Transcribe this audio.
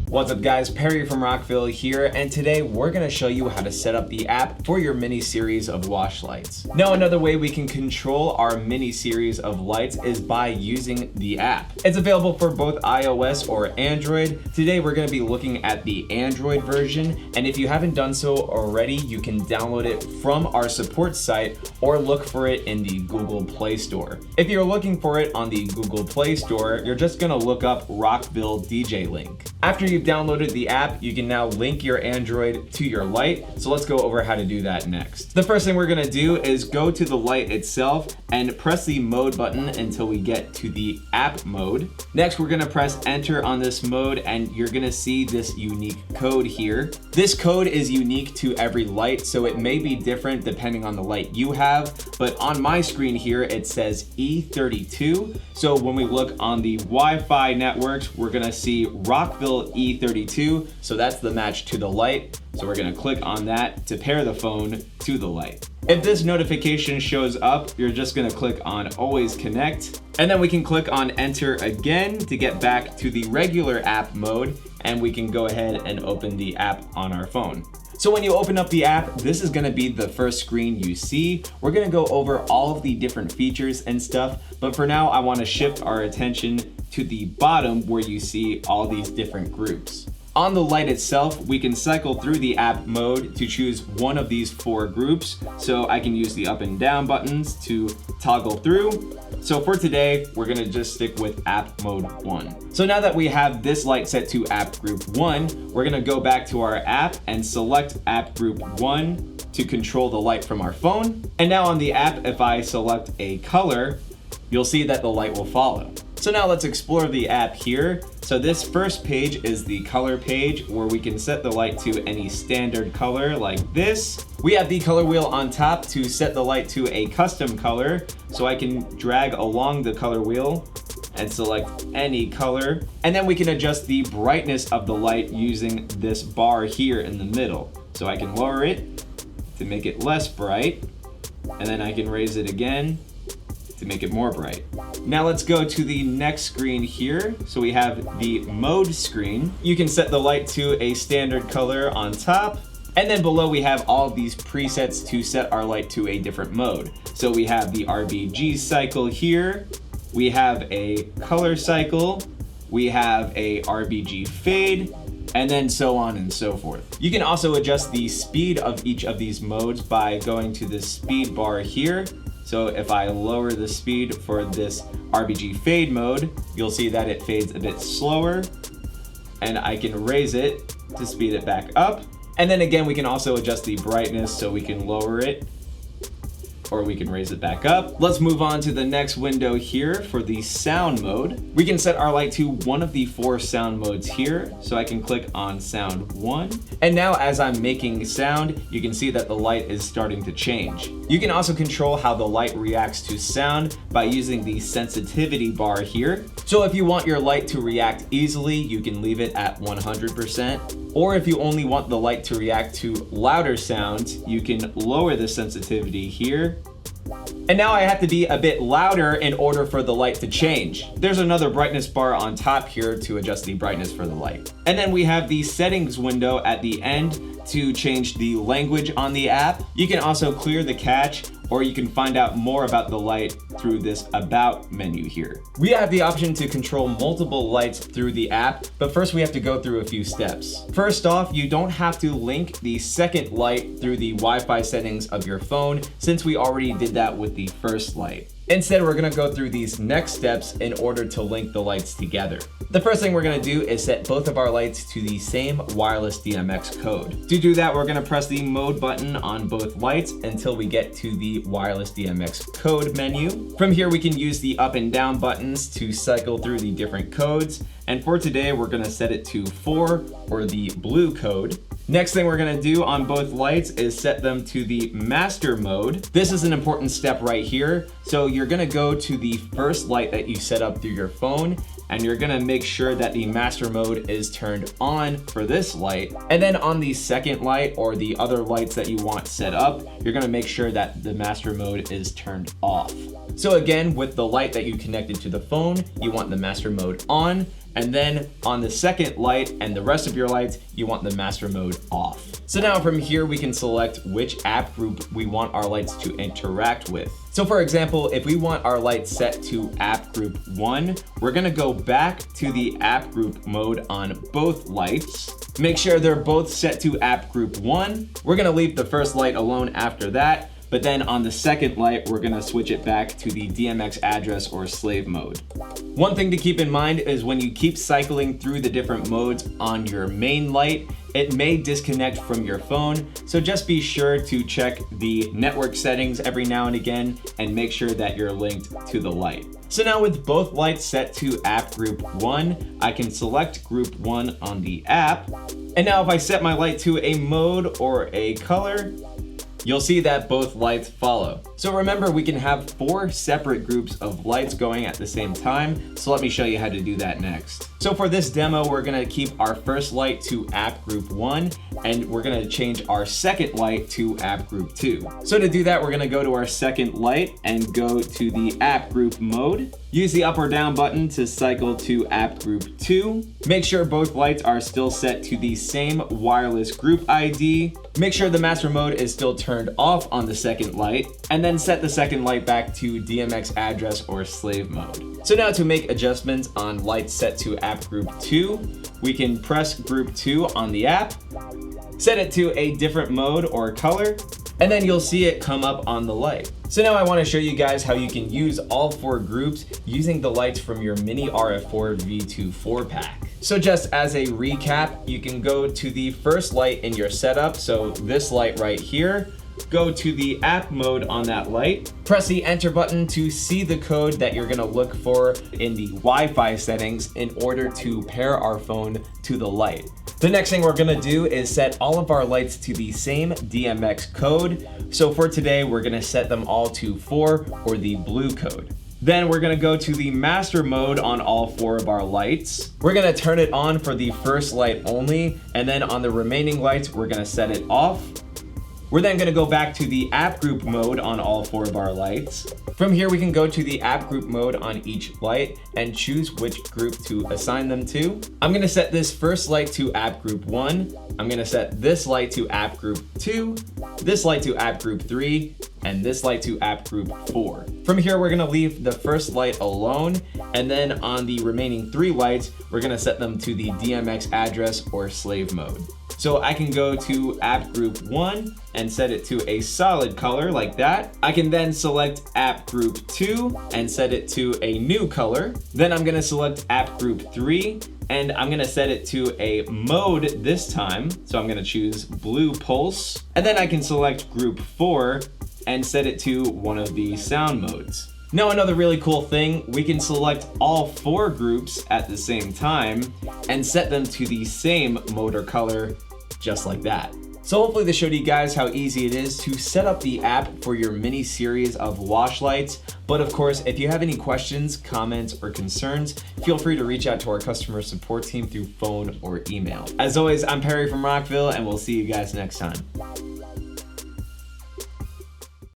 What's up guys, Perry from Rockville here, and today we're going to show you how to set up the app for your mini series of wash lights. Now another way we can control our mini series of lights is by using the app. It's available for both iOS or Android. Today we're going to be looking at the Android version, and if you haven't done so already, you can download it from our support site or look for it in the Google Play Store. If you're looking for it on the Google Play Store, you're just going to look up Rockville DJ Link. After you've downloaded the app, you can now link your Android to your light. So let's go over how to do that next. The first thing we're gonna do is go to the light itself and press the mode button until we get to the app mode. Next, we're gonna press enter on this mode and you're gonna see this unique code here. This code is unique to every light, so it may be different depending on the light you have, but on my screen here, it says E32. So when we look on the Wi-Fi networks, we're gonna see Rockville E32, so that's the match to the light. So we're gonna click on that to pair the phone to the light. If this notification shows up, you're just gonna click on Always Connect, and then we can click on Enter again to get back to the regular app mode, and we can go ahead and open the app on our phone. So when you open up the app, this is gonna be the first screen you see. We're gonna go over all of the different features and stuff, but for now, I wanna shift our attention to the bottom where you see all these different groups. On the light itself, we can cycle through the app mode to choose one of these 4 groups. So I can use the up and down buttons to toggle through. So for today, we're gonna just stick with app mode 1. So now that we have this light set to app group 1, we're gonna go back to our app and select app group 1 to control the light from our phone. And now on the app, if I select a color, you'll see that the light will follow. So now let's explore the app here. So this first page is the color page where we can set the light to any standard color like this. We have the color wheel on top to set the light to a custom color. So I can drag along the color wheel and select any color. And then we can adjust the brightness of the light using this bar here in the middle. So I can lower it to make it less bright, and then I can raise it again to make it more bright. Now let's go to the next screen here. So we have the mode screen. You can set the light to a standard color on top, and then below we have all these presets to set our light to a different mode. So we have the RGB cycle here, we have a color cycle, we have a RGB fade, and then so on and so forth. You can also adjust the speed of each of these modes by going to the speed bar here. So if I lower the speed for this RGB fade mode, you'll see that it fades a bit slower, and I can raise it to speed it back up. And then again, we can also adjust the brightness, so we can lower it or we can raise it back up. Let's move on to the next window here for the sound mode. We can set our light to one of the 4 sound modes here. So I can click on sound 1. And now as I'm making sound, you can see that the light is starting to change. You can also control how the light reacts to sound by using the sensitivity bar here. So if you want your light to react easily, you can leave it at 100%. Or if you only want the light to react to louder sounds, you can lower the sensitivity here. And now I have to be a bit louder in order for the light to change. There's another brightness bar on top here to adjust the brightness for the light. And then we have the settings window at the end to change the language on the app. You can also clear the cache, or you can find out more about the light through this About menu here. We have the option to control multiple lights through the app, but first we have to go through a few steps. First off, you don't have to link the second light through the Wi-Fi settings of your phone, since we already did that with the first light. Instead, we're gonna go through these next steps in order to link the lights together. The first thing we're gonna do is set both of our lights to the same wireless DMX code. To do that, we're gonna press the mode button on both lights until we get to the wireless DMX code menu. From here, we can use the up and down buttons to cycle through the different codes. And for today, we're gonna set it to 4, or the blue code. Next thing we're gonna do on both lights is set them to the master mode. This is an important step right here. So you're gonna go to the first light that you set up through your phone and you're gonna make sure that the master mode is turned on for this light. And then on the second light or the other lights that you want set up, you're gonna make sure that the master mode is turned off. So again, with the light that you connected to the phone, you want the master mode on, and then on the second light and the rest of your lights, you want the master mode off. So now from here, we can select which app group we want our lights to interact with. So for example, if we want our lights set to app group 1, we're gonna go back to the app group mode on both lights. Make sure they're both set to app group 1. We're gonna leave the first light alone after that. But then on the second light, we're gonna switch it back to the DMX address or slave mode. One thing to keep in mind is when you keep cycling through the different modes on your main light, it may disconnect from your phone. So just be sure to check the network settings every now and again and make sure that you're linked to the light. So now with both lights set to app group 1, I can select group 1 on the app. And now if I set my light to a mode or a color, you'll see that both lights follow. So remember, we can have 4 separate groups of lights going at the same time. So let me show you how to do that next. So for this demo, we're gonna keep our first light to app group 1, and we're gonna change our second light to app group 2. So to do that, we're gonna go to our second light and go to the app group mode. Use the up or down button to cycle to app group 2. Make sure both lights are still set to the same wireless group ID. Make sure the master mode is still turned off on the second light, and then set the second light back to DMX address or slave mode. So now to make adjustments on lights set to app group 2, we can press group 2 on the app, set it to a different mode or color, and then you'll see it come up on the light. So now I want to show you guys how you can use all 4 groups using the lights from your MINI RF4 V2 4-pack. So just as a recap, you can go to the first light in your setup, so this light right here, go to the app mode on that light, press the enter button to see the code that you're gonna look for in the Wi-Fi settings in order to pair our phone to the light. The next thing we're gonna do is set all of our lights to the same DMX code. So for today, we're gonna set them all to 4 or the blue code. Then we're gonna go to the master mode on all 4 of our lights. We're gonna turn it on for the first light only, and then on the remaining lights, we're gonna set it off. We're then gonna go back to the app group mode on all 4 of our lights. From here, we can go to the app group mode on each light and choose which group to assign them to. I'm gonna set this first light to app group 1. I'm gonna set this light to app group 2, this light to app group 3, and this light to app group 4. From here, we're gonna leave the first light alone, and then on the remaining 3 lights, we're gonna set them to the DMX address or slave mode. So I can go to app group 1 and set it to a solid color like that. I can then select app group 2 and set it to a new color. Then I'm gonna select app group 3 and I'm gonna set it to a mode this time. So I'm gonna choose blue pulse. And then I can select group 4 and set it to one of the sound modes. Now another really cool thing, we can select all 4 groups at the same time and set them to the same mode or color, just like that. So hopefully this showed you guys how easy it is to set up the app for your mini series of wash lights. But of course, if you have any questions, comments, or concerns, feel free to reach out to our customer support team through phone or email. As always, I'm Perry from Rockville, and we'll see you guys next time.